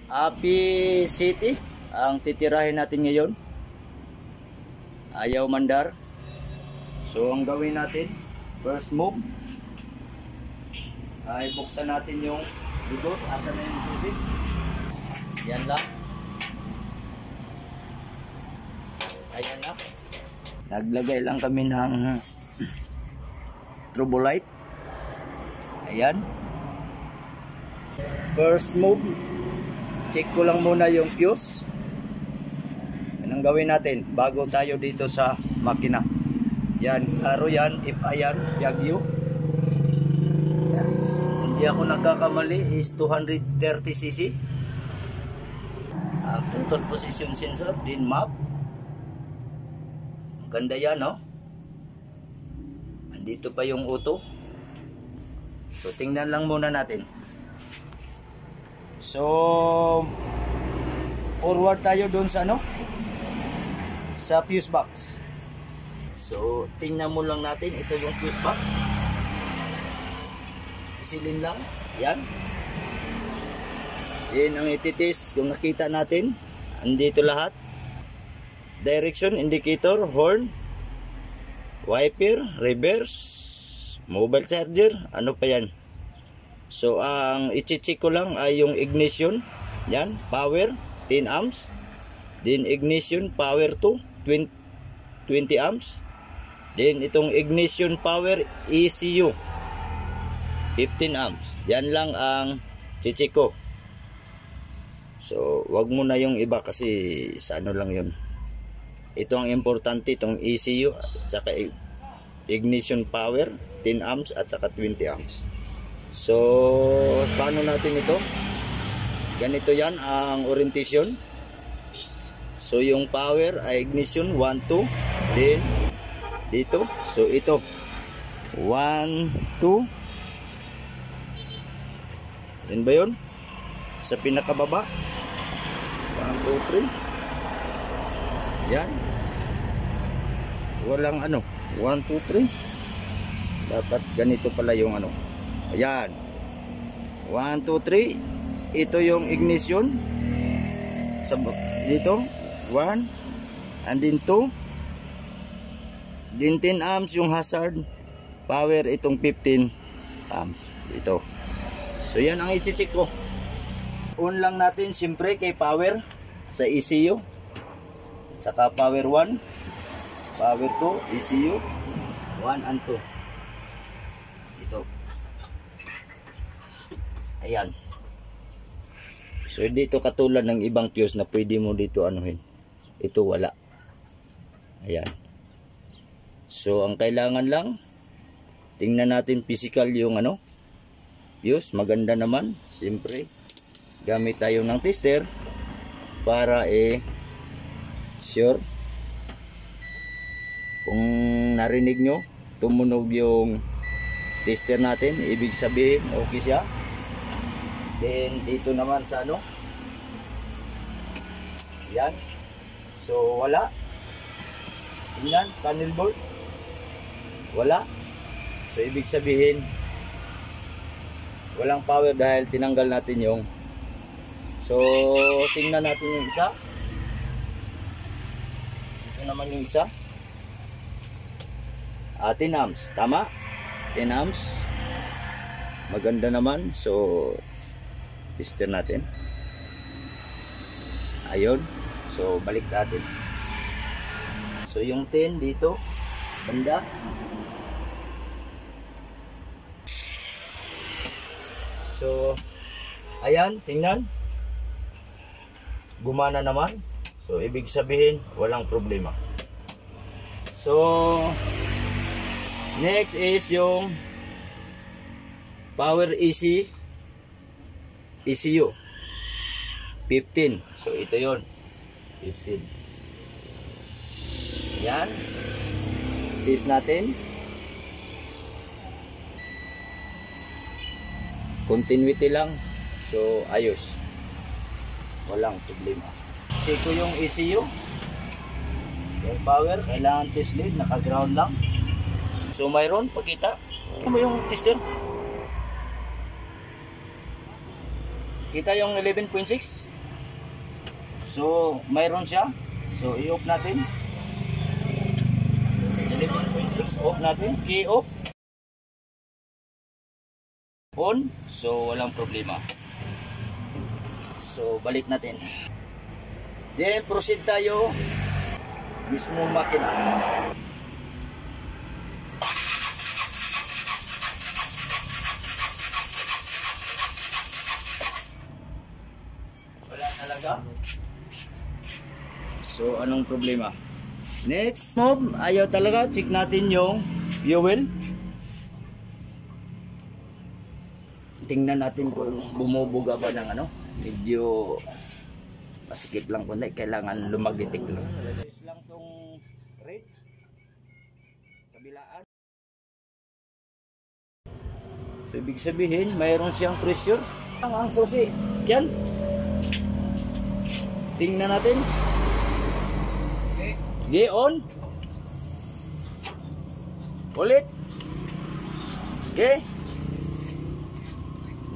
Happy City ang titirahin natin ngayon. Ayaw mandar. So ang gawin natin, first move ay buksan natin yung likod. Asa na yung susi? Yan lang. Ayan na. Naglagay lang kami ng Trubolite. Ayan. First move, check ko lang muna yung fuse. Yan ang gawin natin bago tayo dito sa makina. Yan, klaro yan, if ayan, Yagyu. Yan. Hindi ako nagkakamali, is 230cc. Total position sensor, din map. Ganda yan, no? Andito pa yung auto. So tingnan lang muna natin. So forward tayo doon sa ano, sa fuse box. So tingnan mo lang natin, ito yung fuse box. Isilin lang, yan. Yan ang ititest. Kung nakita natin, andito lahat. Direction, indicator, horn, wiper, reverse, mobile charger, ano pa yan. So ang i-check ko lang ay yung ignition. Yan, power 10 amps. Then ignition power to 20 amps. Then itong ignition power ECU 15 amps. Yan lang ang i-check ko. So wag mo na yung iba kasi sa ano lang yun. Ito ang importante, itong ECU at saka ignition power 10 amps at saka 20 amps. So paano natin ito? Ganito yan ang orientation. So yung power ay ignition 1, 2. Then dito, so ito 1, 2. Yan ba yun? Sa pinakababa 1, 2, 3. Yan. Walang ano 1, 2, 3. Dapat ganito pala yung ano. Ayan. 1, 2, 3. Ito yung ignition. Dito. 1. And then 2. Then 10 amps yung hazard. Power itong 15 amps. Ito. So yan ang i-check ko. On lang natin siyempre kay power sa ECU. Saka power 1. Power 2. ECU 1 and 2. Ito. Ayan. So dito katulad ng ibang fuse na pwede mo dito anuhin. Ito wala. Ayan. So ang kailangan lang tingnan natin physical yung ano fuse. Maganda naman. Siyempre gamit tayo ng tester para sure. Kung narinig nyo tumunog yung tester natin, ibig sabihin okay siya. Then dito naman sa ano, yan. So wala. Tingnan, panel board wala. So ibig sabihin walang power dahil tinanggal natin yung. So tingnan natin yung isa. Ito naman yung isa. 10 amps, tama? 10 amps. Maganda naman. So tester natin. Ayun. So balik natin. So yung 10 dito banda. So ayan, tingnan. Gumana naman. So ibig sabihin walang problema. So next is yung power ECU 15. So ito yon 15. Yan. Test natin. Continuity lang. So ayos. Walang problema. Check ko yung ECU. Yung power, kailangan test lead, naka-ground lang. So mayroon, pakita. Ano yung tester? Kita yung 11.6. So, mayroon siya. So, i-off natin. 11.6, off natin. Key off. On. So, walang problema. So, balik natin. Then, proceed tayo. Mismong makina. Wala talaga. So, anong problema? Next, ayaw talaga. Check natin yung fuel. Tingnan natin kung bumubuga ba ng ano. Medyo masikip lang kundi. Kailangan lumagitik lang. Is lang tong rate. Kabilaan. So, ibig sabihin, mayroon siyang pressure. Ang susi. Yan. Tingnan natin. G on. Ulit. G.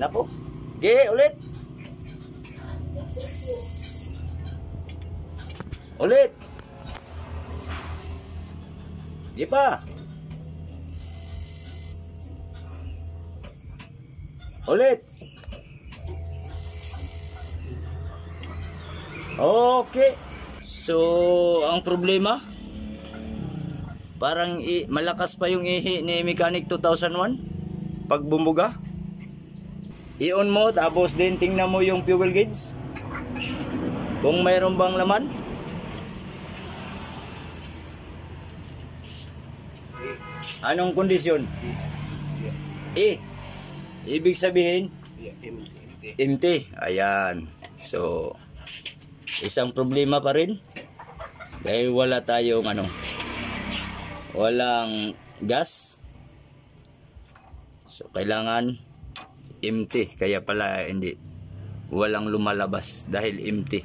Napo. G ulit. Ulit. G pa. Ulit. Okay. So, ang problema, parang malakas pa yung ihi ni Mechanic 2001 pag bumuga. I-on mo, tapos din tingnan mo yung fuel gauge kung mayroon bang laman. Anong kondisyon? E. Ibig sabihin empty. Ayan. So, isang problema pa rin dahil wala tayong walang gas. So, kailangan empty. Kaya pala hindi walang lumalabas dahil empty.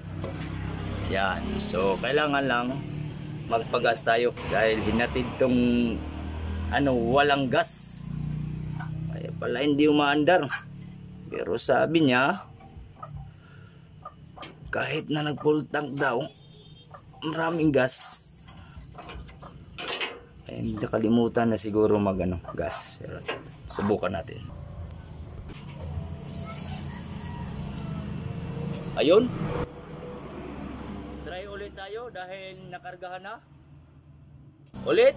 Yan. So, kailangan lang magpagas tayo dahil hinatid tong walang gas. Kaya pala hindi umaandar. Pero sabi niya, kahit na nag-full tank daw, maraming gas. Ay, nakalimutan na siguro gas. Pero subukan natin. Ayun. Try ulit tayo dahil nakargahan na. Ulit.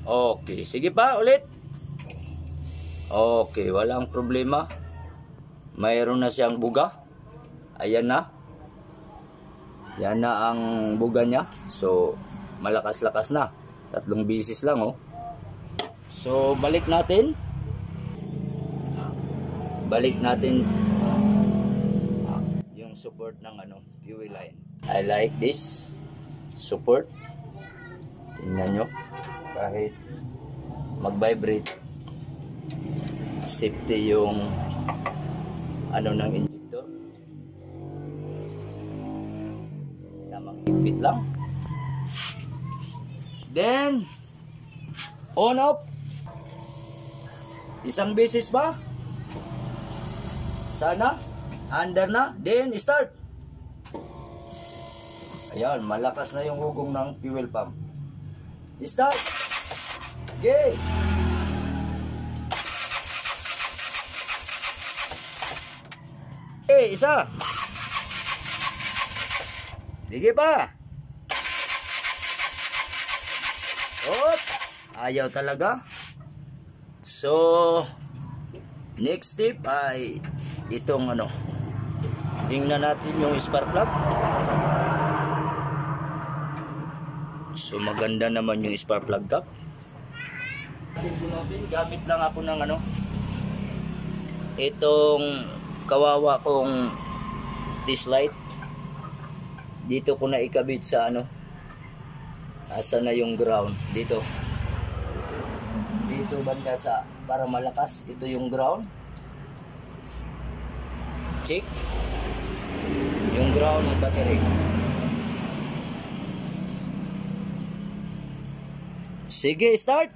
Okay, sige pa, ulit. Okay, walang problema. Mayroon na siyang buga. Ayan na. Yan na ang buga niya. So, malakas-lakas na. 3 bisis lang, oh. So, balik natin. Balik natin yung support ng fuel line. I like this support. Tingnan nyo. Kahit mag-vibrate, safety yung ng injector. Tamang higpit lang. Then, on off. Isang beses pa. Sana. Under na. Then, start. Ayan, malakas na yung hugong ng fuel pump. Start. Okay. Okay, isa. Sige pa. Op. Ayaw talaga. So, next step ay itong tingnan natin yung spark plug. So, maganda naman yung spark plug cap. Gamit lang ako ng itong kawawa kong test light. Dito ko na ikabit sa asa na yung ground dito banda sa para malakas. Ito yung ground. Check yung ground ng battery. Sige, start.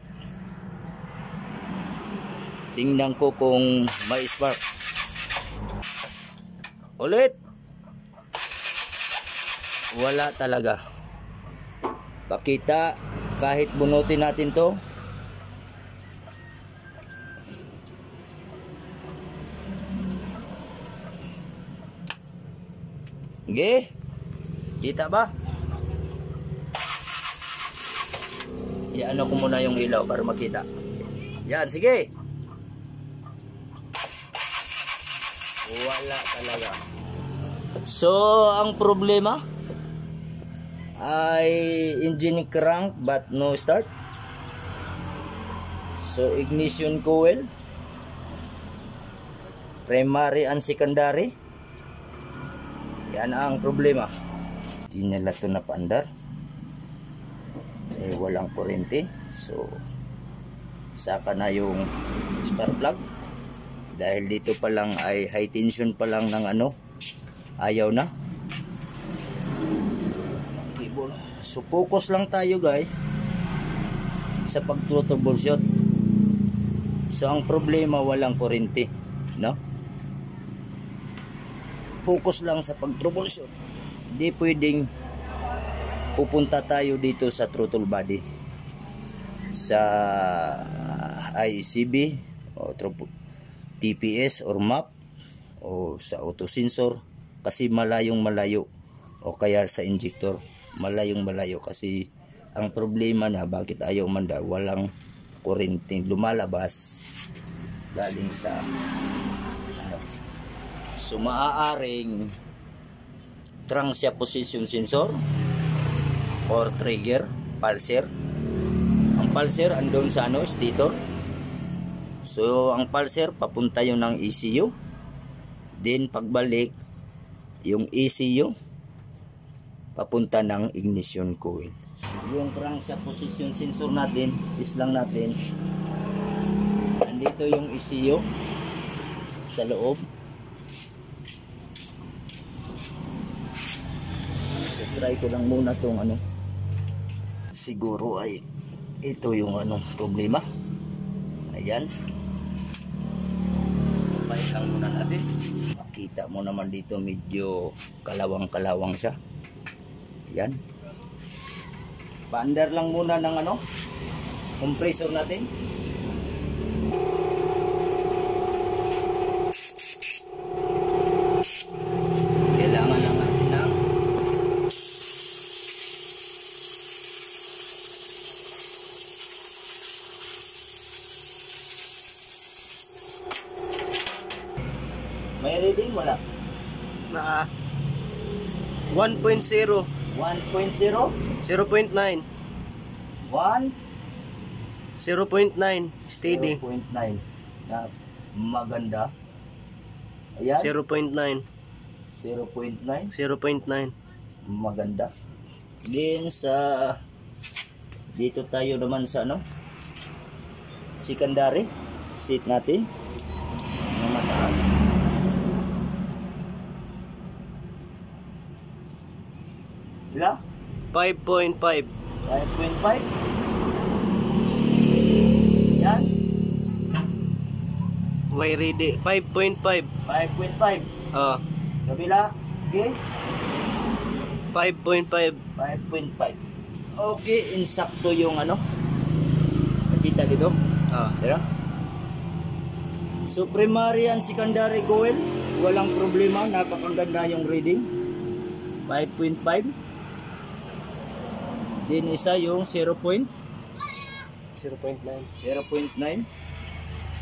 Tingnan ko kung may spark. Ulit. Wala talaga. Pakita kahit bunutin natin to. Okay. Kita ba? Iano ko muna yung ilaw para makita. Yan, sige. Wala talaga. So, ang problema ay engine crank but no start. So, ignition coil, primary and secondary. Yan ang problema. Hindi nila ito napaandar. Eh, walang kurente. So, saka na yung spark plug. Dahil dito pa lang ay high tension pa lang ng ano, ayaw na. So, focus lang tayo guys sa pag-troubleshoot. So, ang problema walang kurente, no? Focus lang sa pag-troubleshoot. Hindi pwedeng pupunta tayo dito sa throttle body, sa ICB o TPS or map o sa auto sensor kasi malayong malayo, o kaya sa injector malayong malayo kasi ang problema na bakit ayaw manda, walang kuryente lumalabas galing sa so maaaring crankshaft position sensor or trigger pulser. Ang pulser andun sa ano, stator. So ang pulser papunta yun ng ECU, then pagbalik yung ECU papunta ng ignition coil. Yung crankshaft position sensor natin, test lang natin. Andito yung ECU sa loob. So, try ko lang muna tong ano. Siguro ay ito yung ano problema. Ayan. Balik lang muna natin. Makita mo naman dito medyo kalawang-kalawang siya. Ayan. Paandar lang muna ng ano, compressor natin. Kailangan lang natin ng may reading wala? Na 1.0 1.0 0.9 1 0.9 steady 0.9 na maganda. Ayan 0.9 0.9 maganda. Then sa dito tayo naman sa ano secondary seat natin na mataas. Ila? 5.5 5.5. Yan. way ready 5.5 5.5. oh Kabila. Okay. 5.5 5.5. Okay, insakto yung ano. Nakita dito. Tira. So primary and secondary coil, walang problema, napakaganda yung reading. 5.5. Din isa yung 0.9.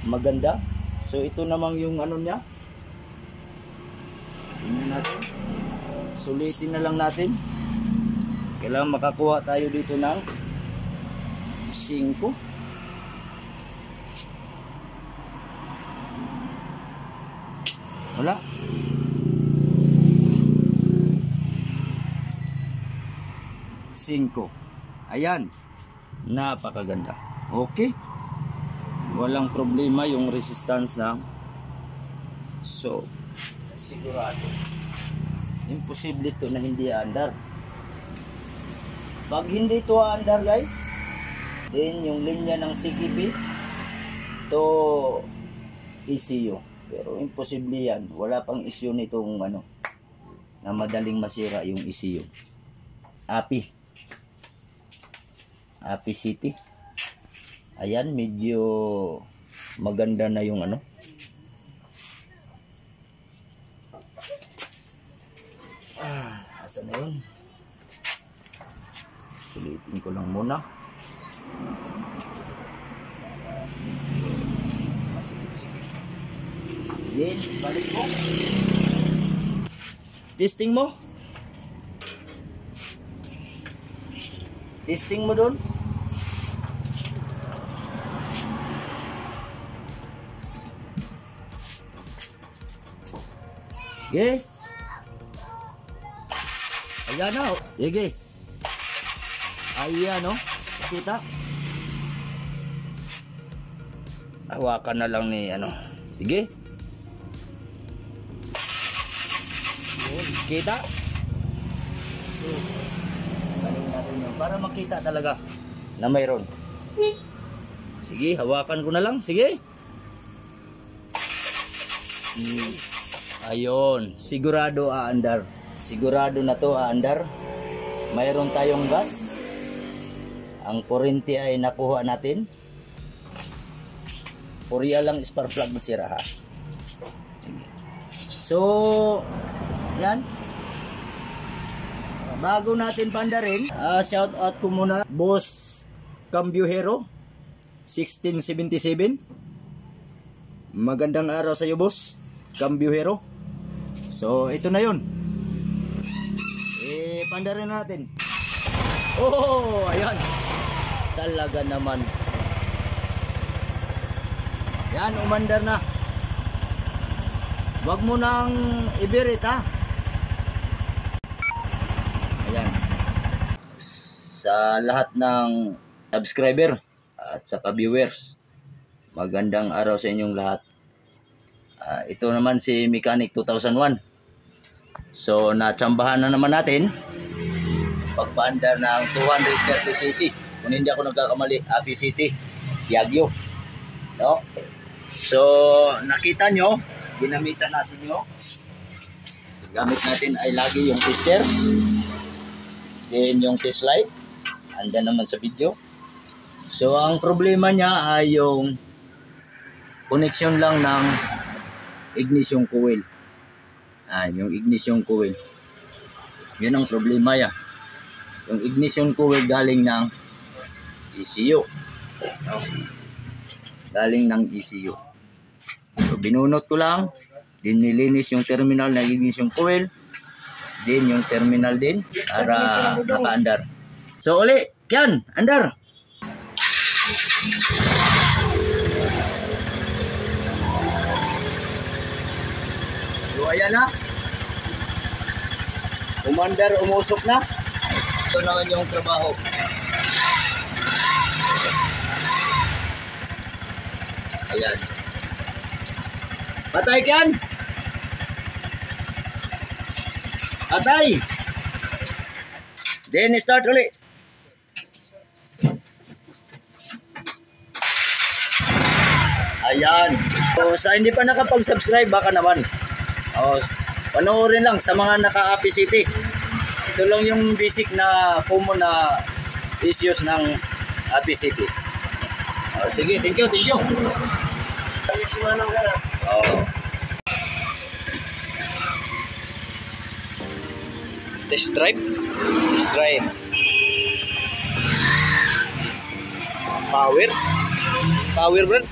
Maganda. So ito namang yung ano niya. Tingnan natin. Sulitin na lang natin. Kailangan makakuha tayo dito ng 5. Wala. Ayan. Napakaganda. Okay. Walang problema yung resistance ng so sigurado. Imposible to na hindi andar. Pag hindi ito andar guys, then yung linya ng CKP to ECU. Pero imposible yan. Wala pang issue nitong ano, na madaling masira yung ECU. API City. Ayan, medyo maganda na yung ano. Asa na yun? Sulitin ko lang muna. Then, balik mo. Testing mo. Testing mo doon. Okay. Ayan na. Sige. Ayan o. Kita. Hawakan na lang ni ano. Sige. Kita. Galing natin yun. Para makita talaga na mayroon. Sige. Hawakan ko na lang. Sige. Ayun. Sigurado aandar. Sigurado na to aandar. Mayroon tayong gas. Ang kuryente ay nakuha natin. Purya lang spark plug na sira ha. So, yan. Bago natin pandarin, shout out ko muna Boss Cambio Hero 1677. Magandang araw sa iyo, Boss Cambio Hero. So, ito na yun. Pandarin na natin. Oh, ayan. Talaga naman. Yan, umandar na. Wag mo nang ibirit ha. Ayan. Sa lahat ng subscriber at saka viewers, magandang araw sa inyong lahat. Ito naman si Mechanic 2001. So, natsambahan na naman natin pagpaandar ng 230cc. Kung hindi ako nagkakamali, API City, Baguio. No? So, nakita nyo, ginamitan natin nyo. Gamit natin ay lagi yung tester. Then yung test light. Andyan naman sa video. So, ang problema niya ay yung connection lang ng ignition coil. Yung ignition coil. Yun ang problema ya. Yung ignition coil galing ng ECU. No? Galing ng ECU. So, binunot ko lang. Din nilinis yung terminal ng ignition coil. Din yung terminal din para naka-andar. So, uli. Yan. Andar. So, ayan na. Umandar, umusok na. Ito naman yung trabaho. Ayan. Patay ka yan. Patay. Then start ulit. Ayan. So, sa hindi pa nakapag-subscribe, baka naman. Panoorin lang sa mga naka-API City. Ito lang yung basic na common na issues ng API City. Sige, thank you, thank you. Test drive. Test drive. Power. Power, bro.